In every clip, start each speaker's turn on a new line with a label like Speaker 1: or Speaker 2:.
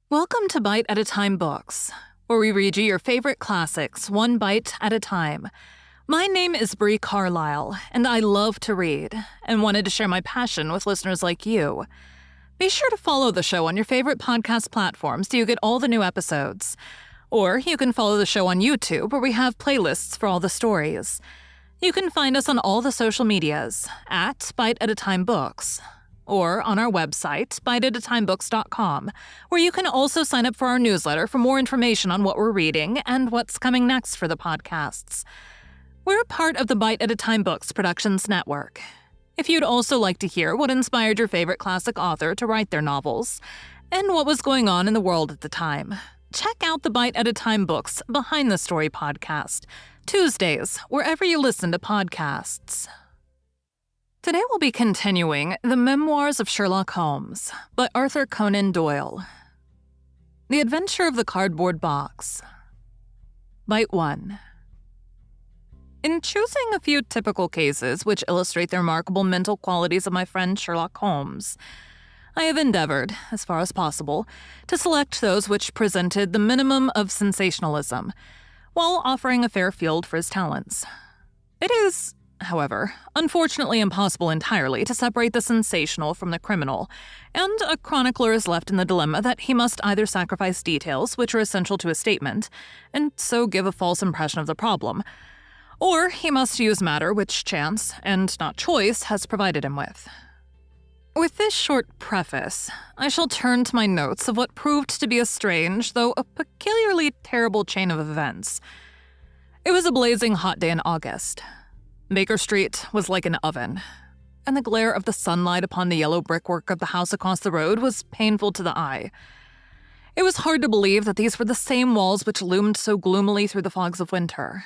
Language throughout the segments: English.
Speaker 1: Welcome to Bite at a Time Books, where we read you your favorite classics one bite at a time. My name is Bree Carlile, and I love to read, and wanted to share my passion with listeners like you. Be sure to follow the show on your favorite podcast platforms so you get all the new episodes. Or you can follow the show on YouTube, where we have playlists for all the stories. You can find us on all the social medias at Bite at a Time Books, or on our website, biteatatimebooks.com, where you can also sign up for our newsletter for more information on what we're reading and what's coming next for the podcasts. We're a part of the Bite at a Time Books Productions Network. If you'd also like to hear what inspired your favorite classic author to write their novels, and what was going on in the world at the time, check out the Bite at a Time Books Behind the Story podcast, Tuesdays, wherever you listen to podcasts. Today we'll be continuing The Memoirs of Sherlock Holmes by Arthur Conan Doyle. The Adventure of the Cardboard Box. Bite 1. In choosing a few typical cases which illustrate the remarkable mental qualities of my friend Sherlock Holmes, I have endeavored, as far as possible, to select those which presented the minimum of sensationalism, while offering a fair field for his talents. It is, however, unfortunately impossible entirely to separate the sensational from the criminal, and a chronicler is left in the dilemma that he must either sacrifice details which are essential to his statement, and so give a false impression of the problem, or he must use matter which chance, and not choice, has provided him with. With this short preface, I shall turn to my notes of what proved to be a strange, though a peculiarly terrible chain of events. It was a blazing hot day in August. Baker Street was like an oven, and the glare of the sunlight upon the yellow brickwork of the house across the road was painful to the eye. It was hard to believe that these were the same walls which loomed so gloomily through the fogs of winter.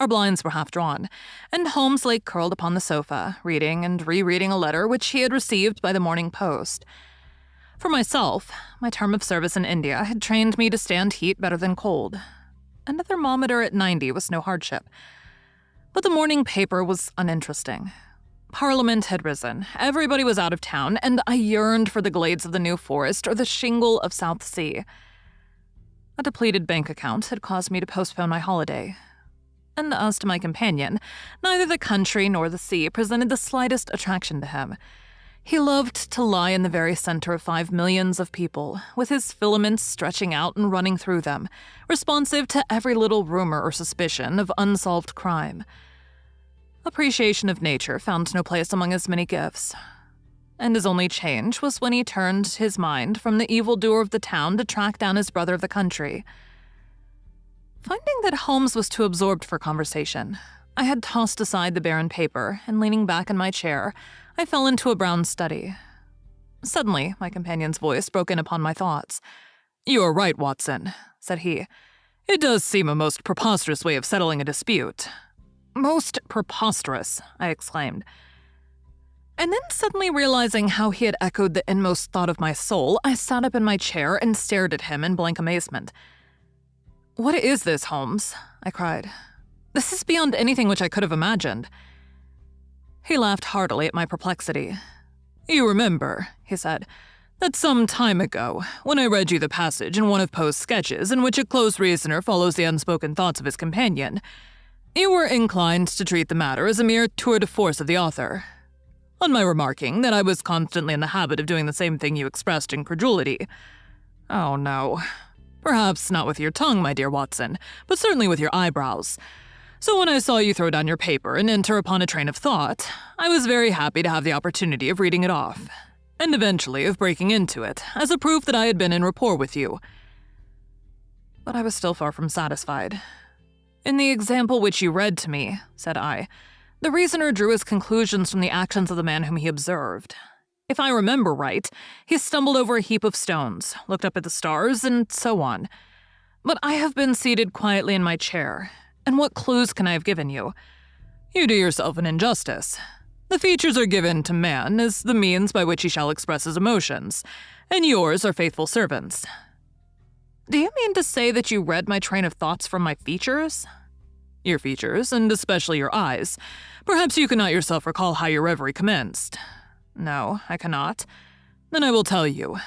Speaker 1: Our blinds were half drawn, and Holmes lay curled upon the sofa, reading and rereading a letter which he had received by the morning post. For myself, my term of service in India had trained me to stand heat better than cold, and a thermometer at 90 was no hardship. But the morning paper was uninteresting. Parliament had risen, everybody was out of town, and I yearned for the glades of the New Forest or the shingle of South Sea. A depleted bank account had caused me to postpone my holiday. And as to my companion, neither the country nor the sea presented the slightest attraction to him. He loved to lie in the very center of 5 millions of people, with his filaments stretching out and running through them, responsive to every little rumor or suspicion of unsolved crime. Appreciation of nature found no place among his many gifts, and his only change was when he turned his mind from the evildoer of the town to track down his brother of the country. Finding that Holmes was too absorbed for conversation, I had tossed aside the barren paper, and leaning back in my chair, I fell into a brown study. Suddenly, my companion's voice broke in upon my thoughts. "You are right, Watson," said he. "It does seem a most preposterous way of settling a dispute." "Most preposterous," I exclaimed. And then suddenly realizing how he had echoed the inmost thought of my soul, I sat up in my chair and stared at him in blank amazement. "What is this, Holmes?" I cried. "This is beyond anything which I could have imagined." He laughed heartily at my perplexity. "You remember," he said, "that some time ago, when I read you the passage in one of Poe's sketches in which a close reasoner follows the unspoken thoughts of his companion, you were inclined to treat the matter as a mere tour de force of the author. On my remarking that I was constantly in the habit of doing the same thing, you expressed incredulity. Oh, no. Perhaps not with your tongue, my dear Watson, but certainly with your eyebrows. So when I saw you throw down your paper and enter upon a train of thought, I was very happy to have the opportunity of reading it off, and eventually of breaking into it, as a proof that I had been in rapport with you." But I was still far from satisfied. "In the example which you read to me," said I, "the reasoner drew his conclusions from the actions of the man whom he observed. If I remember right, he stumbled over a heap of stones, looked up at the stars, and so on. But I have been seated quietly in my chair, and what clues can I have given you? You do yourself an injustice. The features are given to man as the means by which he shall express his emotions, and yours are faithful servants." "Do you mean to say that you read my train of thoughts from my features?" "Your features, and especially your eyes. Perhaps you cannot yourself recall how your reverie commenced." "No, I cannot." "Then I will tell you.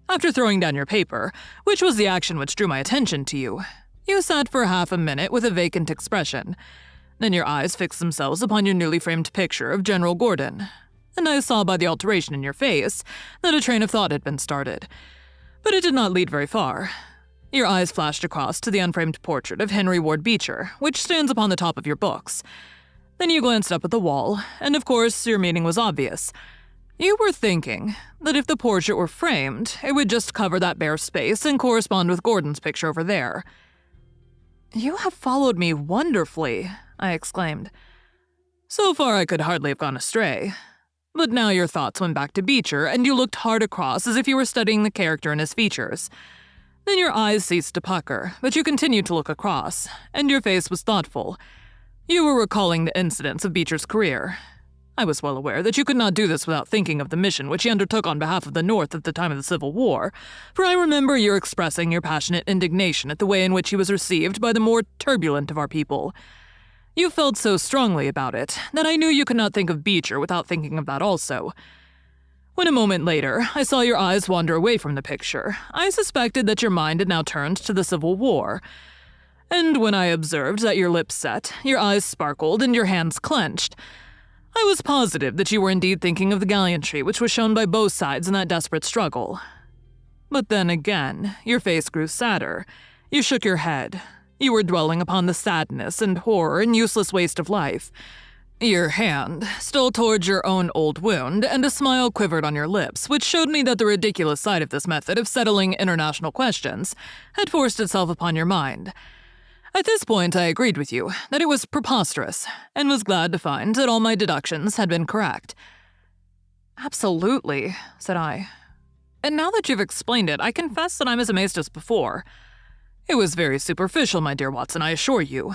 Speaker 1: After throwing down your paper, which was the action which drew my attention to you, you sat for half a minute with a vacant expression. Then your eyes fixed themselves upon your newly framed picture of General Gordon, and I saw by the alteration in your face that a train of thought had been started. But it did not lead very far. Your eyes flashed across to the unframed portrait of Henry Ward Beecher, which stands upon the top of your books. Then you glanced up at the wall, and of course your meaning was obvious. You were thinking that if the portrait were framed, it would just cover that bare space and correspond with Gordon's picture over there. "You have followed me wonderfully," I exclaimed. "So far I could hardly have gone astray. But now your thoughts went back to Beecher, and you looked hard across as if you were studying the character and his features. Then your eyes ceased to pucker, but you continued to look across, and your face was thoughtful. You were recalling the incidents of Beecher's career. I was well aware that you could not do this without thinking of the mission which he undertook on behalf of the North at the time of the Civil War, for I remember your expressing your passionate indignation at the way in which he was received by the more turbulent of our people. You felt so strongly about it that I knew you could not think of Beecher without thinking of that also. When a moment later I saw your eyes wander away from the picture, I suspected that your mind had now turned to the Civil War. And when I observed that your lips set, your eyes sparkled, and your hands clenched, I was positive that you were indeed thinking of the gallantry which was shown by both sides in that desperate struggle. But then again, your face grew sadder. You shook your head. You were dwelling upon the sadness and horror and useless waste of life. Your hand stole towards your own old wound, and a smile quivered on your lips, which showed me that the ridiculous side of this method of settling international questions had forced itself upon your mind. At this point, I agreed with you that it was preposterous, and was glad to find that all my deductions had been correct. "Absolutely," said I. "And now that you've explained it, I confess that I'm as amazed as before. It was very superficial, my dear Watson, I assure you.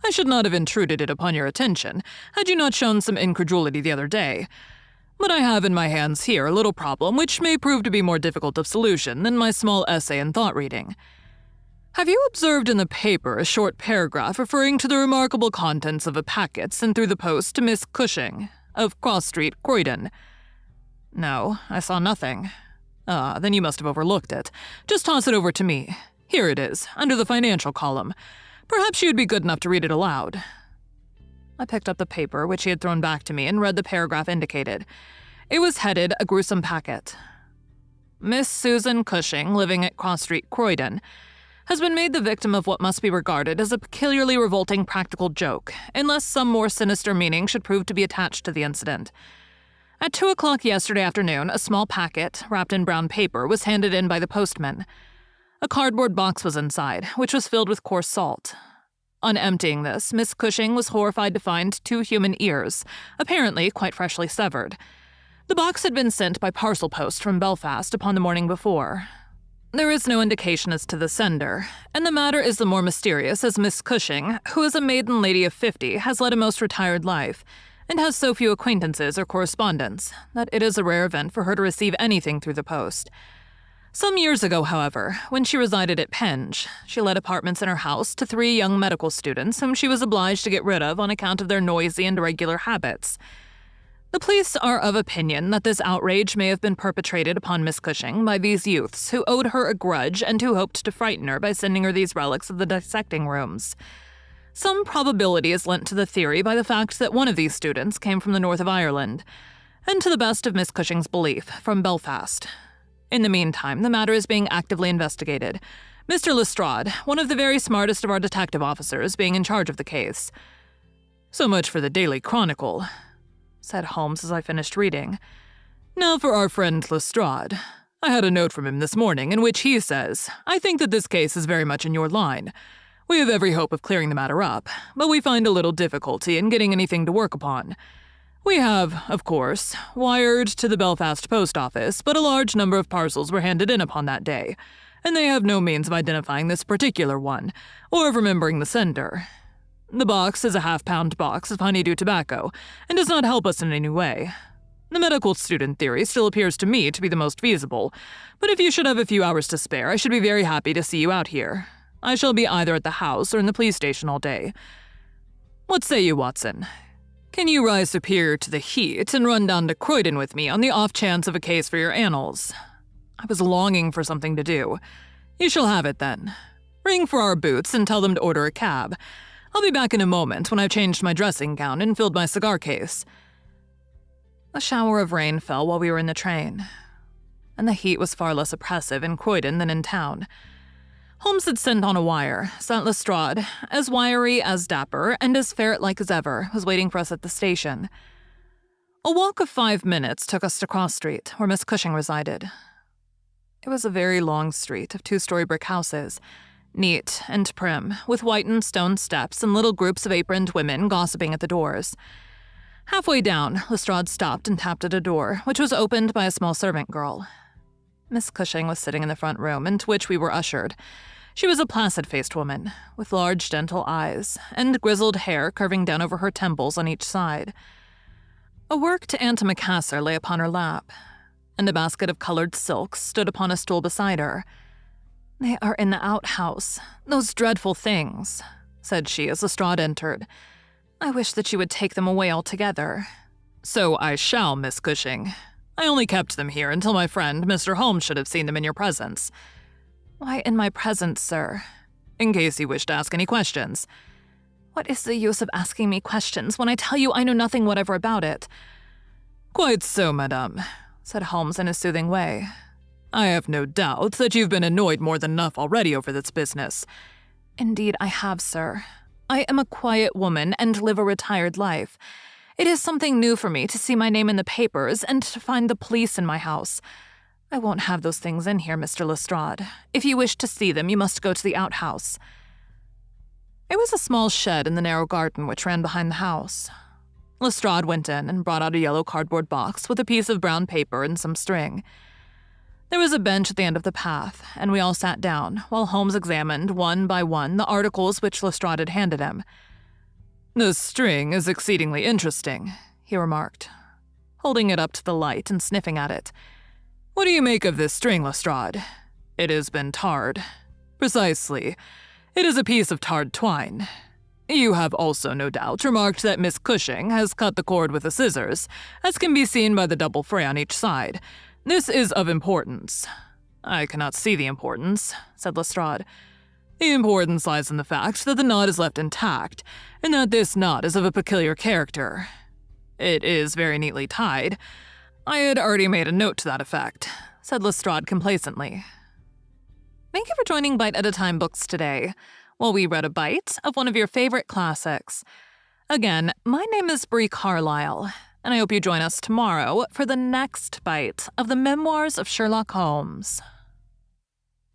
Speaker 1: I should not have intruded it upon your attention, had you not shown some incredulity the other day. But I have in my hands here a little problem which may prove to be more difficult of solution than my small essay in thought reading. Have you observed in the paper a short paragraph referring to the remarkable contents of a packet sent through the post to Miss Cushing, of Cross Street, Croydon?" "No, I saw nothing." "Ah, then you must have overlooked it. Just toss it over to me. Here it is, under the financial column. Perhaps you'd be good enough to read it aloud." I picked up the paper, which he had thrown back to me, and read the paragraph indicated. It was headed "A Gruesome Packet." "Miss Susan Cushing, living at Cross Street, Croydon, has been made the victim of what must be regarded as a peculiarly revolting practical joke, unless some more sinister meaning should prove to be attached to the incident. At 2 o'clock yesterday afternoon, a small packet, wrapped in brown paper, was handed in by the postman. A cardboard box was inside, which was filled with coarse salt. On emptying this, Miss Cushing was horrified to find 2 human ears, apparently quite freshly severed. The box had been sent by parcel post from Belfast upon the morning before. There is no indication as to the sender, and the matter is the more mysterious as Miss Cushing, who is a maiden lady of 50, has led a most retired life, and has so few acquaintances or correspondents that it is a rare event for her to receive anything through the post. Some years ago, however, when she resided at Penge, she let apartments in her house to 3 young medical students whom she was obliged to get rid of on account of their noisy and irregular habits. The police are of opinion that this outrage may have been perpetrated upon Miss Cushing by these youths who owed her a grudge and who hoped to frighten her by sending her these relics of the dissecting rooms. Some probability is lent to the theory by the fact that one of these students came from the north of Ireland, and to the best of Miss Cushing's belief, from Belfast. In the meantime, the matter is being actively investigated, Mr. Lestrade, one of the very smartest of our detective officers, being in charge of the case. "So much for the Daily Chronicle," said Holmes as I finished reading. "Now for our friend Lestrade. I had a note from him this morning in which he says, 'I think that this case is very much in your line. We have every hope of clearing the matter up, but we find a little difficulty in getting anything to work upon. We have, of course, wired to the Belfast post office, but a large number of parcels were handed in upon that day, and they have no means of identifying this particular one, or of remembering the sender. The box is a half-pound box of honeydew tobacco, and does not help us in any way. The medical student theory still appears to me to be the most feasible, but if you should have a few hours to spare, I should be very happy to see you out here. I shall be either at the house or in the police station all day. What say you, Watson? Can you rise superior to the heat and run down to Croydon with me on the off chance of a case for your annals? I was longing for something to do. You shall have it then. Ring for our boots and tell them to order a cab. I'll be back in a moment when I've changed my dressing gown and filled my cigar case. A shower of rain fell while we were in the train, and the heat was far less oppressive in Croydon than in town. Holmes had sent on a wire. St. Lestrade, as wiry as dapper and as ferret-like as ever, was waiting for us at the station. A walk of 5 minutes took us to Cross Street, where Miss Cushing resided. It was a very long street of 2-story brick houses, neat and prim, with whitened stone steps and little groups of aproned women gossiping at the doors. Halfway down, Lestrade stopped and tapped at a door, which was opened by a small servant girl. Miss Cushing was sitting in the front room, into which we were ushered. She was a placid-faced woman, with large, gentle eyes, and grizzled hair curving down over her temples on each side. A worked antimacassar lay upon her lap, and a basket of colored silks stood upon a stool beside her. "They are in the outhouse, those dreadful things," said she as Lestrade entered. "I wish that you would take them away altogether." "So I shall, Miss Cushing. I only kept them here until my friend, Mr. Holmes, should have seen them in your presence." "Why in my presence, sir?" "In case you wish to ask any questions." "What is the use of asking me questions when I tell you I know nothing whatever about it?" "Quite so, madame," said Holmes in a soothing way. "I have no doubt that you've been annoyed more than enough already over this business." "Indeed I have, sir. I am a quiet woman and live a retired life. It is something new for me to see my name in the papers and to find the police in my house. I won't have those things in here, Mr. Lestrade. If you wish to see them, you must go to the outhouse." It was a small shed in the narrow garden which ran behind the house. Lestrade went in and brought out a yellow cardboard box with a piece of brown paper and some string. There was a bench at the end of the path, and we all sat down, while Holmes examined, one by one, the articles which Lestrade had handed him. "The string is exceedingly interesting," he remarked, holding it up to the light and sniffing at it. "What do you make of this string, Lestrade? It has been tarred." "Precisely. It is a piece of tarred twine. You have also, no doubt, remarked that Miss Cushing has cut the cord with the scissors, as can be seen by the double fray on each side. This is of importance." "I cannot see the importance," said Lestrade. "The importance lies in the fact that the knot is left intact, and that this knot is of a peculiar character. It is very neatly tied. I had already made a note to that effect," said Lestrade complacently. Thank you for joining Bite at a Time Books today, while we read a bite of one of your favorite classics. Again, my name is Bree Carlile, and I hope you join us tomorrow for the next bite of the Memoirs of Sherlock Holmes.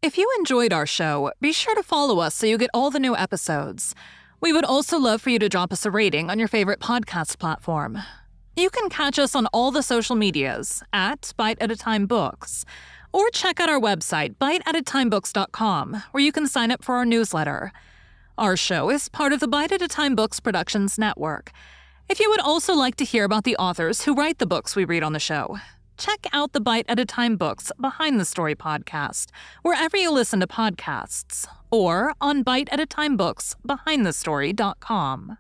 Speaker 1: If you enjoyed our show, be sure to follow us so you get all the new episodes. We would also love for you to drop us a rating on your favorite podcast platform. You can catch us on all the social medias at Bite at a Time Books, or check out our website, biteatatimebooks.com, where you can sign up for our newsletter. Our show is part of the Bite at a Time Books Productions Network. If you would also like to hear about the authors who write the books we read on the show, check out the Bite at a Time Books Behind the Story podcast, wherever you listen to podcasts, or on biteatatimebooksbehindthestory.com.